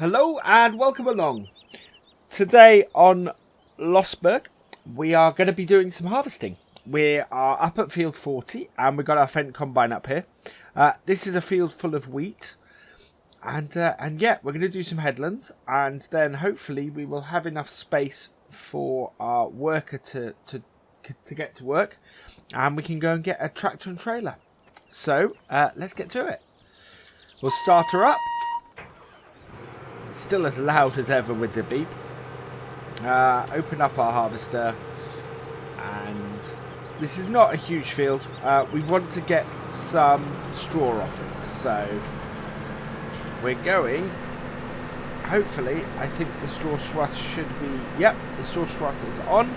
Hello and welcome along. Today on Lossberg, we are going to be doing some harvesting. We are up at field 40 and we've got our Fendt combine up here. This is a field full of wheat. And yeah, we're going to do some headlands, and then hopefully we will have enough space for our worker to get to work, and we can go and get a tractor and trailer. So let's get to it. We'll start her up. Still as loud as ever with the beep. Open up our harvester, and this is not a huge field. We want to get some straw off it, so we're going. Hopefully, I think the straw swath should be. Yep, the straw swath is on.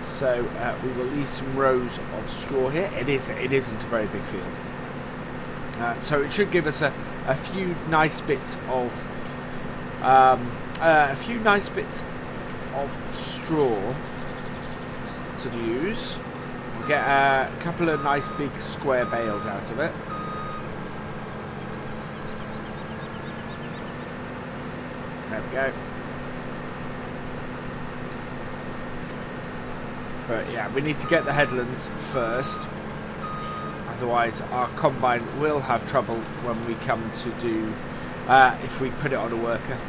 So we will leave some rows of straw here. It isn't a very big field, so it should give us a few nice bits of straw to use. We'll get a couple of nice big square bales out of it. There we go. But yeah, we need to get the headlands first. Otherwise, our combine will have trouble when we come to do, if we put it on a worker.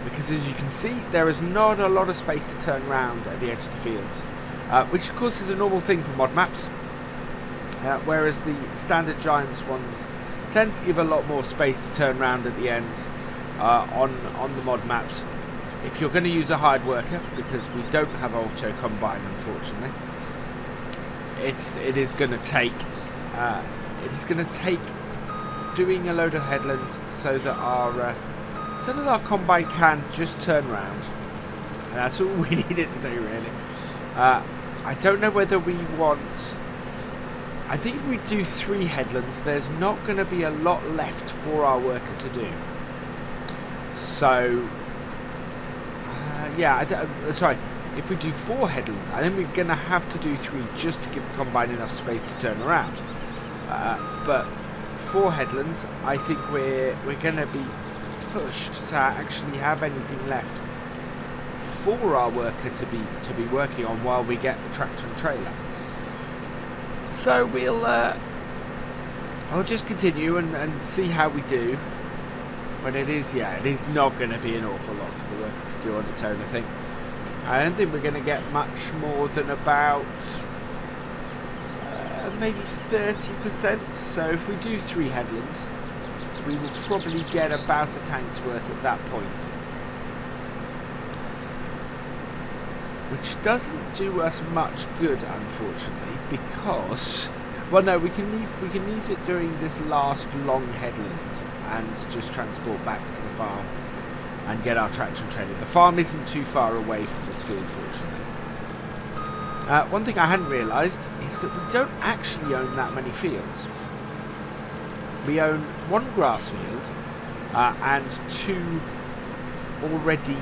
Because as you can see, there is not a lot of space to turn around at the edge of the fields. Which of course is a normal thing for mod maps. Whereas the standard Giants ones tend to give a lot more space to turn around at the ends. On the mod maps, if you're going to use a hired worker, because we don't have auto combine, unfortunately, it is going to take doing a load of headlands so that our combine can just turn around, and that's all we need it to do, really. I don't know whether we want. I think if we do 3 headlands, there's not going to be a lot left for our worker to do. So, yeah, sorry, if we do 4 headlands, I think we're going to have to do 3 just to give the combine enough space to turn around. But 4 headlands, I think we're going to be pushed to actually have anything left for our worker to be working on while we get the tractor and trailer. So I'll just continue and see how we do. But it is not going to be an awful lot for the worker to do on its own, I think. I don't think we're going to get much more than about maybe 30%. So if we do 3 headlands, we will probably get about a tank's worth at that point. Which doesn't do us much good, unfortunately, because, well, no, we can leave it during this last long headland and just transport back to the farm and get our tractor and trailer. The farm isn't too far away from this field, fortunately. One thing I hadn't realised is that we don't actually own that many fields. We own 1 grass field and 2 already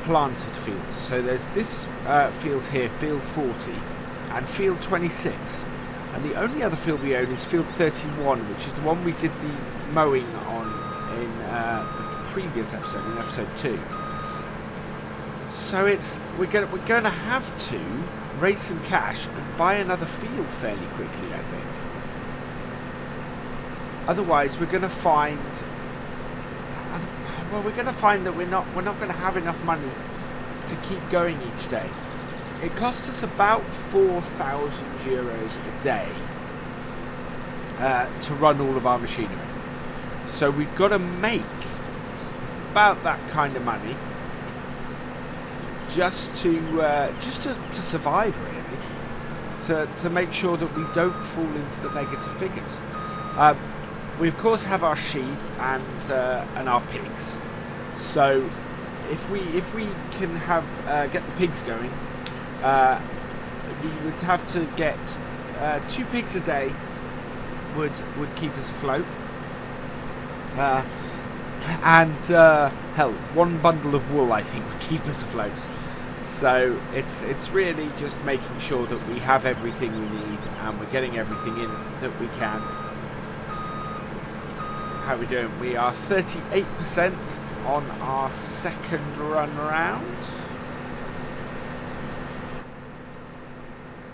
planted fields. So there's this field here, field 40, and field 26. And the only other field we own is field 31, which is the one we did the mowing on in the previous episode, in episode 2. So we're going to have to raise some cash and buy another field fairly quickly, I think. Otherwise, we're going to find that we're not going to have enough money to keep going each day. It costs us about 4,000 euros a day to run all of our machinery. So we've got to make about that kind of money just to survive, really. To make sure that we don't fall into the negative figures. We of course have our sheep and our pigs. So if we can get the pigs going, we would have to get 2 pigs a day would keep us afloat. And hell, 1 bundle of wool I think would keep us afloat. So it's really just making sure that we have everything we need and we're getting everything in that we can. How are we doing? We are 38% on our second run round.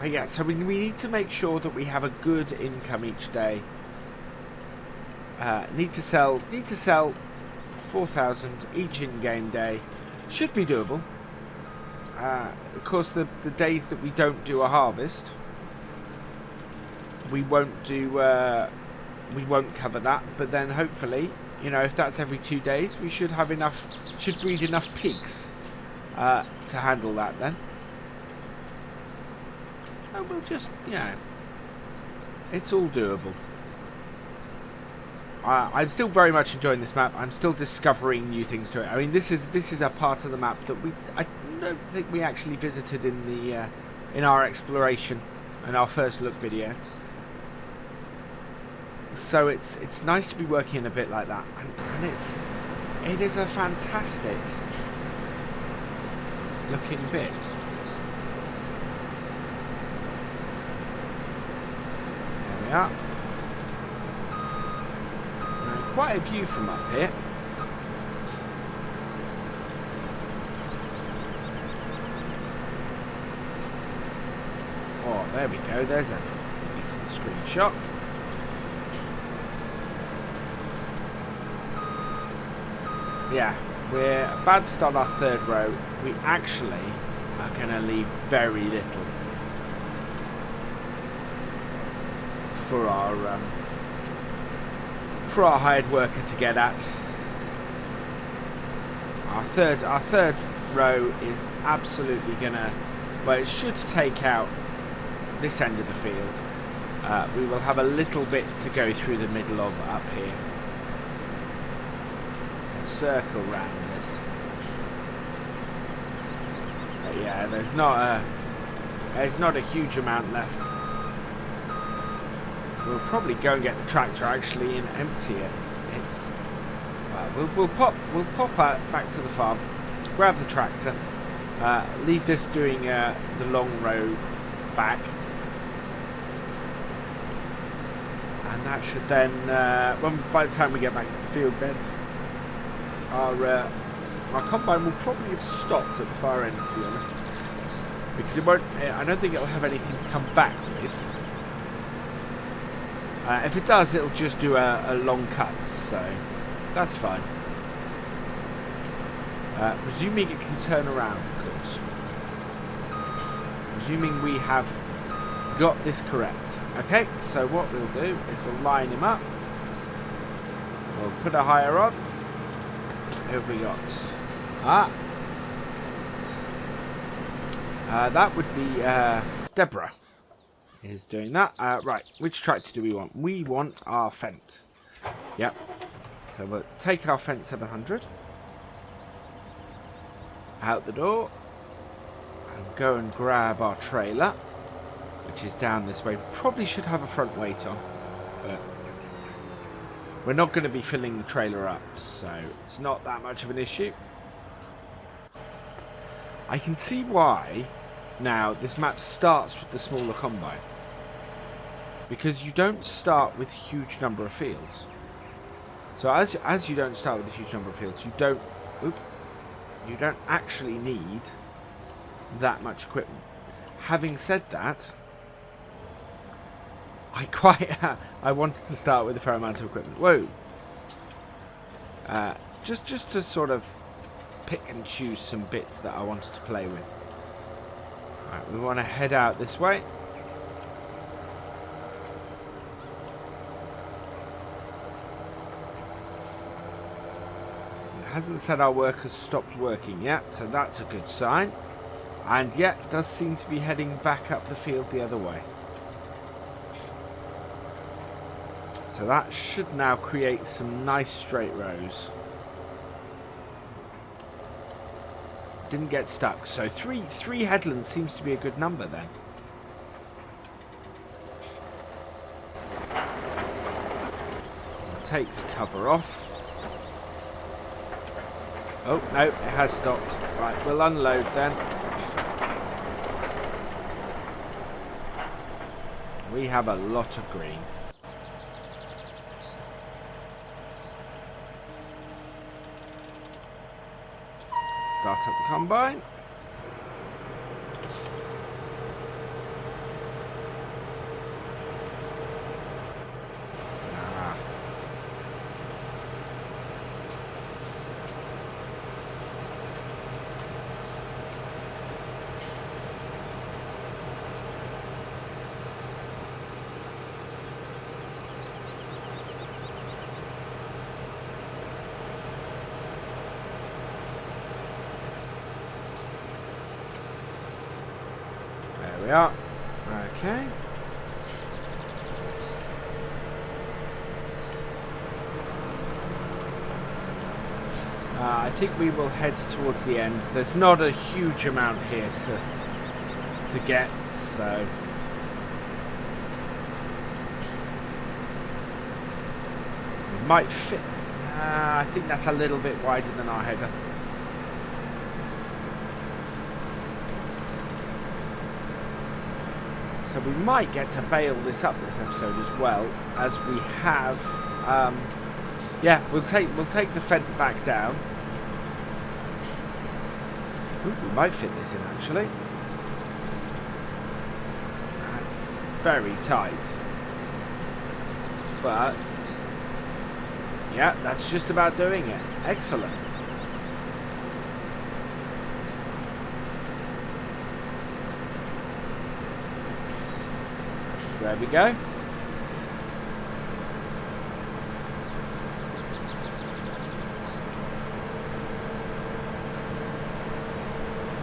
But yeah, so we need to make sure that we have a good income each day. Need to sell 4,000 each in-game day. Should be doable. Of course, the days that we don't do a harvest, we won't cover that. But then hopefully, you know, if that's every 2 days, we should have enough, should breed enough pigs to handle that then. So we'll just, you know, it's all doable. I'm still very much enjoying this map. I'm still discovering new things to it. I mean, this is a part of the map that I don't think we actually visited in our exploration and our first look video. So it's nice to be working in a bit like that, and it is a fantastic looking bit. There we are. Quite a view from up here. Oh, there we go. There's a decent screenshot. Yeah, we're about to start our third row. We actually are going to leave very little for our hired worker to get at. Our third row is absolutely gonna, well, it should take out this end of the field. We will have a little bit to go through the middle of up here. Circle round this. But yeah, there's not a huge amount left. We'll probably go and get the tractor actually and empty it. It's we'll pop back to the farm, grab the tractor, leave this doing the long row back, and that should then by the time we get back to the field, then our combine will probably have stopped at the far end, to be honest, because it won't. I don't think it'll have anything to come back with. If it does, it'll just do a long cut, so that's fine. Presuming it can turn around, of course. Presuming we have got this correct. Okay, so what we'll do is we'll line him up. We'll put a hire on. Who have we got? That would be Deborah. Is doing that. Right, which tractor do we want? We want our Fent. Yep. So we'll take our Fent 700 out the door and go and grab our trailer, which is down this way. Probably should have a front weight on, but we're not going to be filling the trailer up, so it's not that much of an issue. I can see why now this map starts with the smaller combine. Because you don't start with a huge number of fields. So as you don't start with a huge number of fields, you don't actually need that much equipment. Having said that, I wanted to start with a fair amount of equipment. Whoa! Just to sort of pick and choose some bits that I wanted to play with. Right, we want to head out this way. Hasn't said our workers stopped working yet, so that's a good sign. And yet does seem to be heading back up the field the other way. So that should now create some nice straight rows. Didn't get stuck. So three headlands seems to be a good number then. We'll take the cover off. Oh, no, it has stopped. Right, we'll unload then. We have a lot of green. Start up the combine. There we are. Okay. I think we will head towards the end. There's not a huge amount here to get, so we might fit. I think that's a little bit wider than our header. So we might get to bail this up this episode as well, as we have. Yeah, we'll take the fence back down. Ooh, we might fit this in actually. That's very tight, but yeah, that's just about doing it. Excellent. There we go.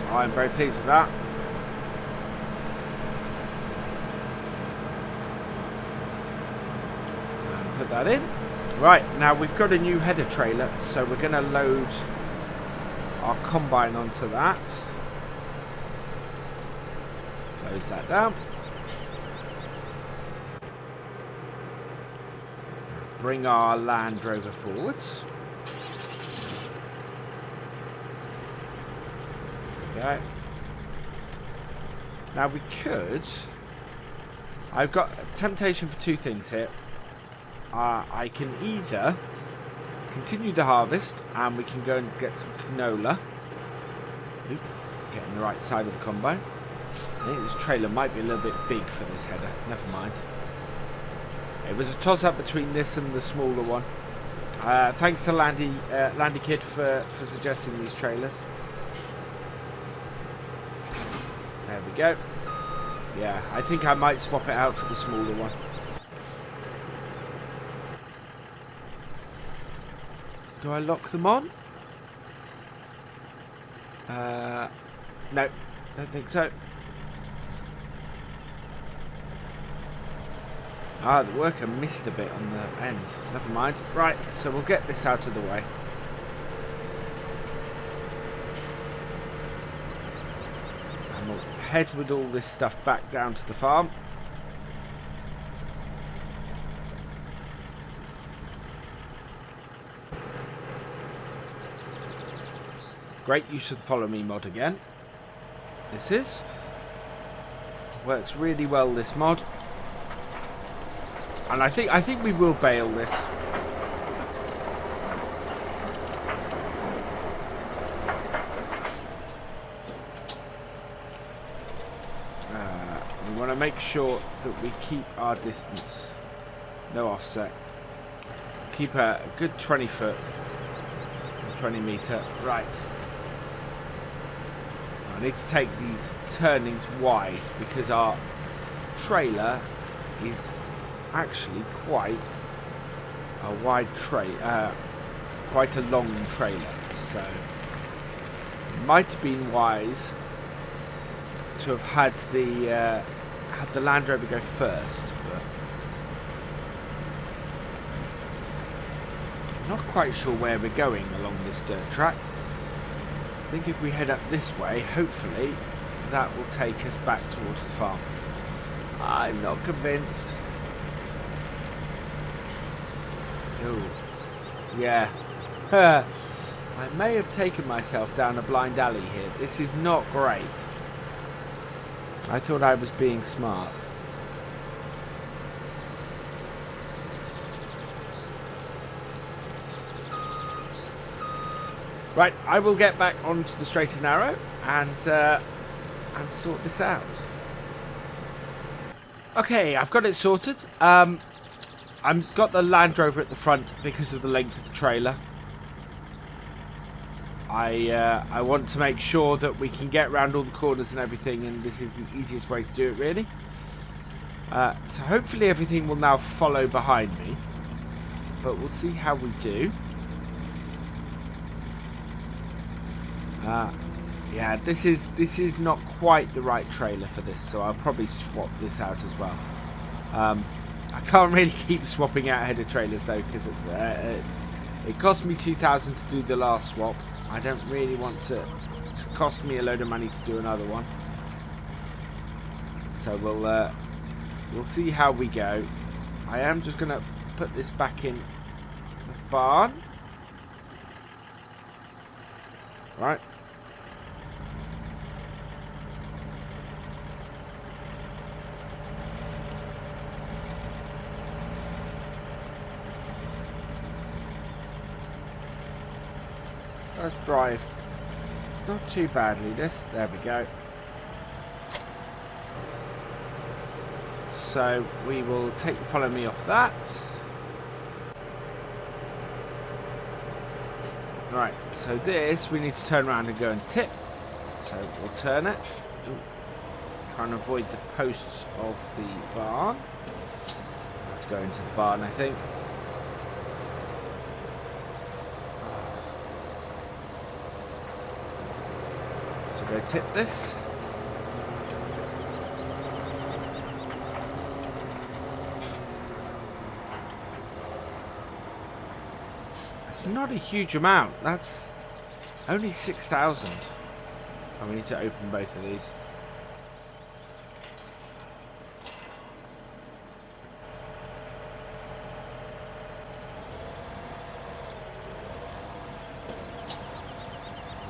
I'm very pleased with that. And put that in. Right, now we've got a new header trailer, so we're going to load our combine onto that. Close that down. Bring our Land Rover forwards. Okay. Now we could. I've got a temptation for two things here. I can either continue to harvest and we can go and get some canola. Oop, getting the right side of the combine. I think this trailer might be a little bit big for this header. Never mind. It was a toss-up between this and the smaller one. Thanks to Landy Kid for suggesting these trailers. There we go. Yeah, I think I might swap it out for the smaller one. Do I lock them on? No, don't think so. Ah, the worker missed a bit on the end. Never mind. Right, so we'll get this out of the way. And we'll head with all this stuff back down to the farm. Great use of the follow me mod again. This is. Works really well, this mod. And I think we will bail this. We want to make sure that we keep our distance. No offset. Keep a good 20 foot. 20 meter. Right. I need to take these turnings wide because our trailer is actually quite a wide quite a long trailer, so it might have been wise to have had the Land Rover go first, but I'm not quite sure where we're going along this dirt track. I think if we head up this way, hopefully that will take us back towards the farm. I'm not convinced. Oh, yeah. I may have taken myself down a blind alley here. This is not great. I thought I was being smart. Right, I will get back onto the straight and narrow and sort this out. Okay, I've got it sorted. I've got the Land Rover at the front because of the length of the trailer. I want to make sure that we can get around all the corners and everything, and this is the easiest way to do it, really. So hopefully everything will now follow behind me, but we'll see how we do. Yeah, this is not quite the right trailer for this, so I'll probably swap this out as well. I can't really keep swapping out header trailers though, because it cost me 2,000 to do the last swap. I don't really want to cost me a load of money to do another one. So we'll see how we go. I am just gonna put this back in the barn. Right. Let's drive not too badly this. There we go. So we will follow me off that. Right, so this we need to turn around and go and tip. So we'll turn it. Ooh. Try and avoid the posts of the barn. Let's go into the barn, I think. Go tip this. That's not a huge amount. That's only 6,000. And we need to open both of these.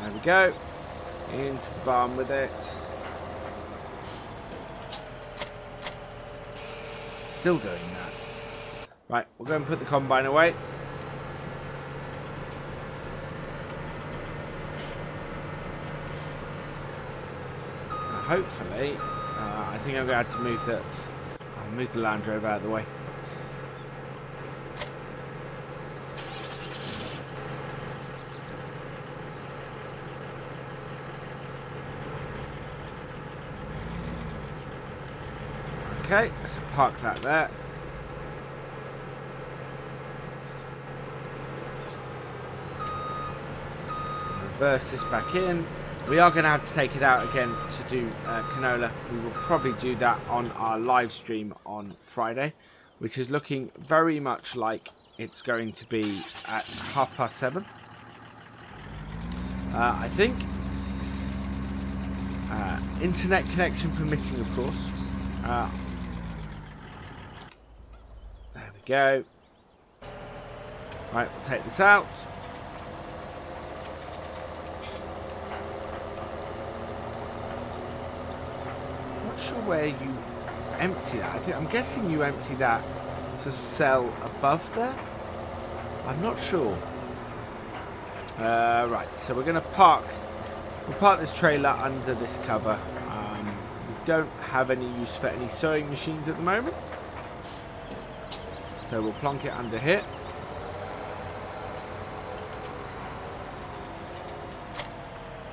There we go. Into the barn with it. Still doing that. Right, we'll go and put the combine away. Hopefully, I think I'm going to have to move I'll move the Land Rover out of the way. Okay, so park that there. Reverse this back in. We are going to have to take it out again to do canola. We will probably do that on our live stream on Friday, which is looking very much like it's going to be at 7:30. I think. Internet connection permitting, of course. There we go. Right, we'll take this out. Not sure where you empty that. I'm guessing you empty that to sell above there. I'm not sure. Right, so we're going to park. We'll park this trailer under this cover. We don't have any use for any sewing machines at the moment. So we'll plonk it under here.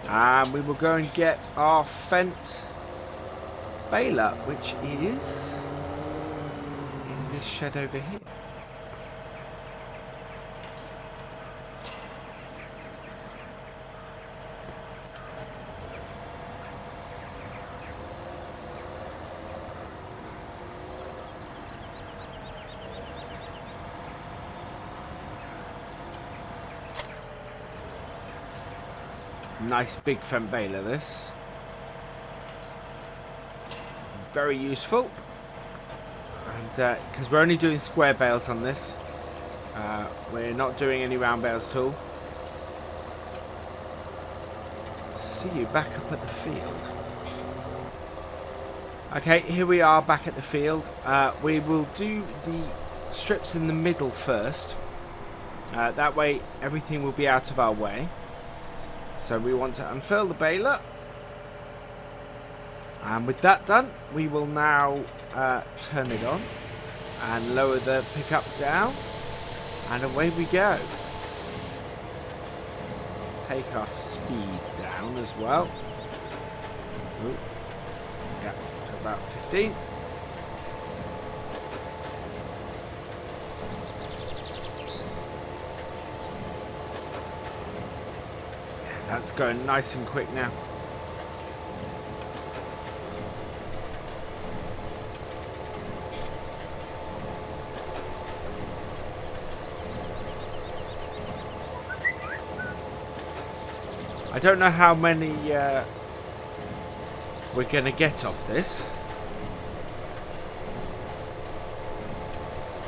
And we will go and get our Fendt baler, which is in this shed over here. Nice big Fendt baler, this. Very useful. And because we're only doing square bales on this, we're not doing any round bales at all. See you back up at the field. Okay, here we are back at the field. We will do the strips in the middle first. That way everything will be out of our way. So we want to unfurl the baler. And with that done, we will now turn it on and lower the pickup down. And away we go. Take our speed down as well. Ooh. Yeah, to about 15. That's going nice and quick now. I don't know how many we're going to get off this.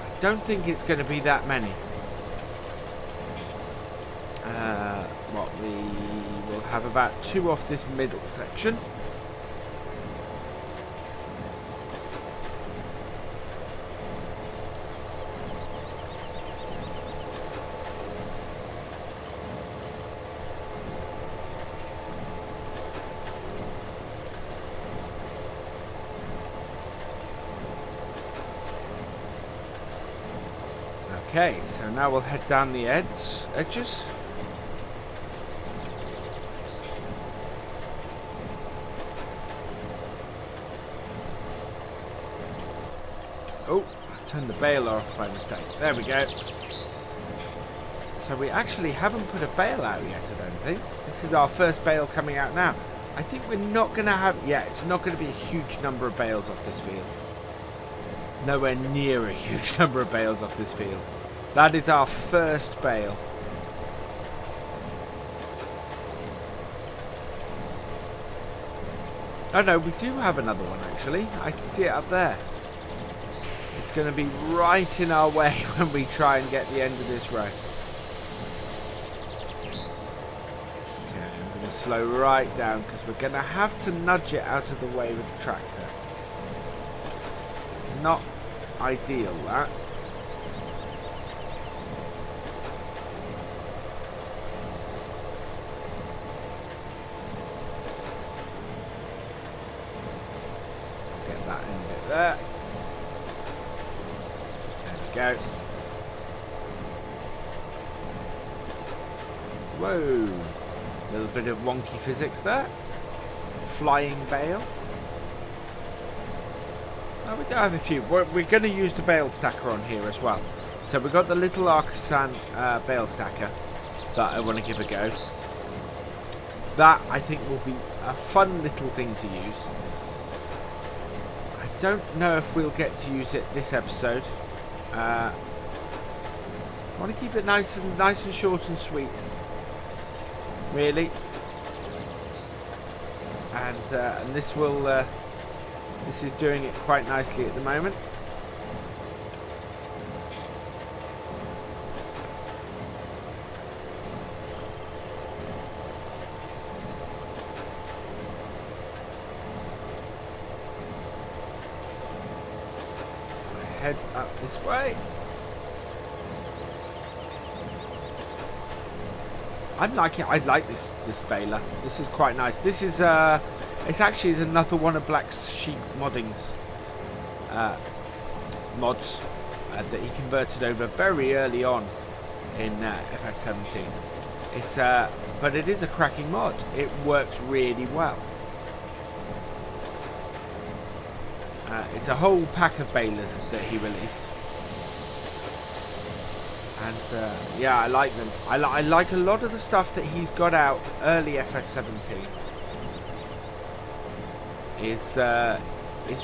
I don't think it's going to be that many. What we will have about 2 off this middle section. Okay, so now we'll head down the edges. Oh, I turned the baler off by mistake. There we go. So we actually haven't put a bale out yet, I don't think. This is our first bale coming out now. I think we're not going to have... Yeah, it's not going to be a huge number of bales off this field. Nowhere near a huge number of bales off this field. That is our first bale. Oh no, we do have another one actually. I can see it up there. It's going to be right in our way when we try and get the end of this row. Okay, I'm going to slow right down because we're going to have to nudge it out of the way with the tractor. Not ideal, that. Get that in a bit there. There we go. Whoa. A little bit of wonky physics there. Flying bale. Oh, we do have a few. We're going to use the Balestacker on here as well. So we've got the little Artisan Balestacker that I want to give a go. That, I think, will be a fun little thing to use. I don't know if we'll get to use it this episode. I want to keep it nice and short and sweet. Really. And this will... This is doing it quite nicely at the moment. Head up this way. I'm liking it. I like this baler. This is quite nice. This is it's actually another one of Black Sheep Modding's mods that he converted over very early on in FS17. It's but it is a cracking mod. It works really well. It's a whole pack of balers that he released, and yeah, I like them. I like a lot of the stuff that he's got out early FS17. Is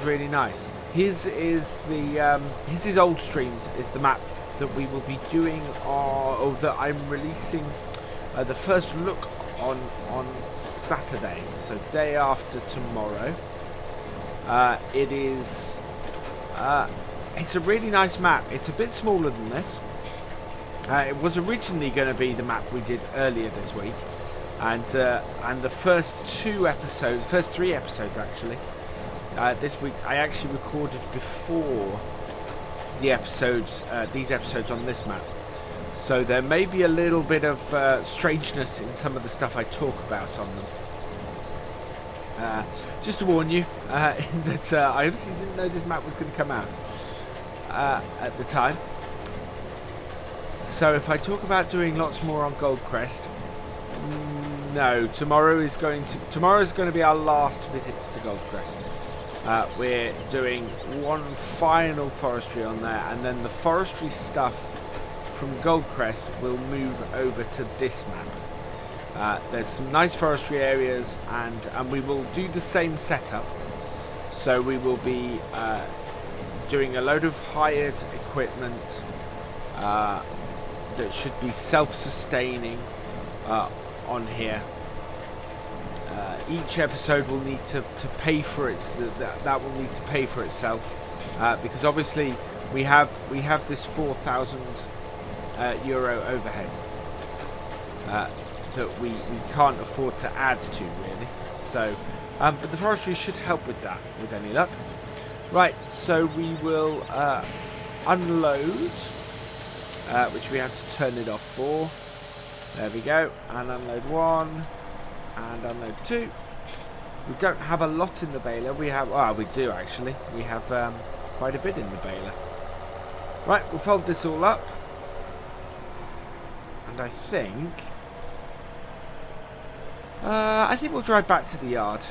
really nice. His is the his old streams is the map that we will be doing, or that I'm releasing the first look on Saturday, so day after tomorrow. It is it's a really nice map. It's a bit smaller than this. It was originally going to be the map we did earlier this week. And the first 3 episodes actually, this week's I actually recorded before the episodes, these episodes on this map. So there may be a little bit of strangeness in some of the stuff I talk about on them. Just to warn you that I obviously didn't know this map was going to come out at the time. So if I talk about doing lots more on Goldcrest, no, tomorrow's going to be our last visit to Goldcrest. We're doing one final forestry on there, and then the forestry stuff from Goldcrest will move over to this map. There's some nice forestry areas, and we will do the same setup. So we will be doing a load of hired equipment that should be self-sustaining on here. Each episode will need to pay for that will need to pay for itself, because obviously we have this 4,000 euro overhead that we can't afford to add to, really. So but the forestry should help with that, with any luck. Right, so we will unload, which we have to turn it off for. There we go, and unload 1 and unload 2. We don't have a lot in the baler. We have, we do actually. We have quite a bit in the baler. Right, we'll fold this all up, and I think we'll drive back to the yard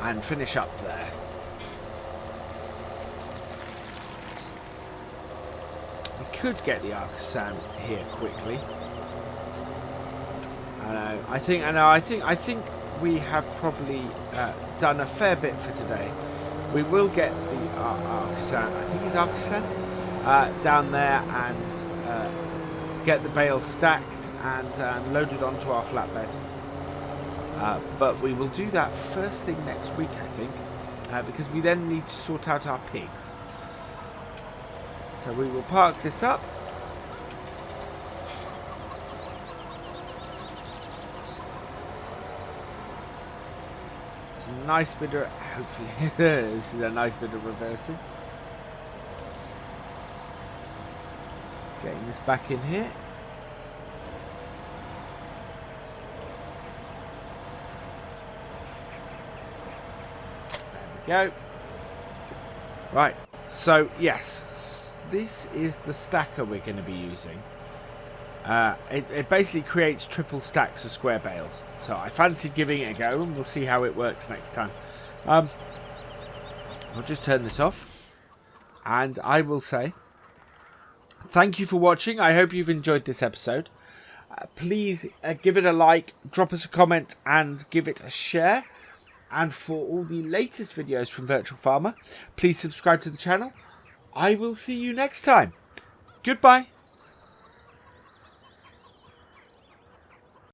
and finish up there. We could get the Artisan here quickly. I think we have probably done a fair bit for today. We will get the Artisan, I think it's Artisan, down there, and get the bales stacked and loaded onto our flatbed. But we will do that first thing next week, I think, because we then need to sort out our pigs. So we will park this up. Some nice bit of, hopefully, this is a nice bit of reversing. Getting this back in here. There we go. Right, so yes, this is the stacker we're going to be using. It basically creates triple stacks of square bales. So I fancied giving it a go, and we'll see how it works next time. I'll just turn this off, and I will say thank you for watching. I hope you've enjoyed this episode. Please give it a like, drop us a comment, and give it a share. And for all the latest videos from Virtual Farmer, please subscribe to the channel. I will see you next time. Goodbye.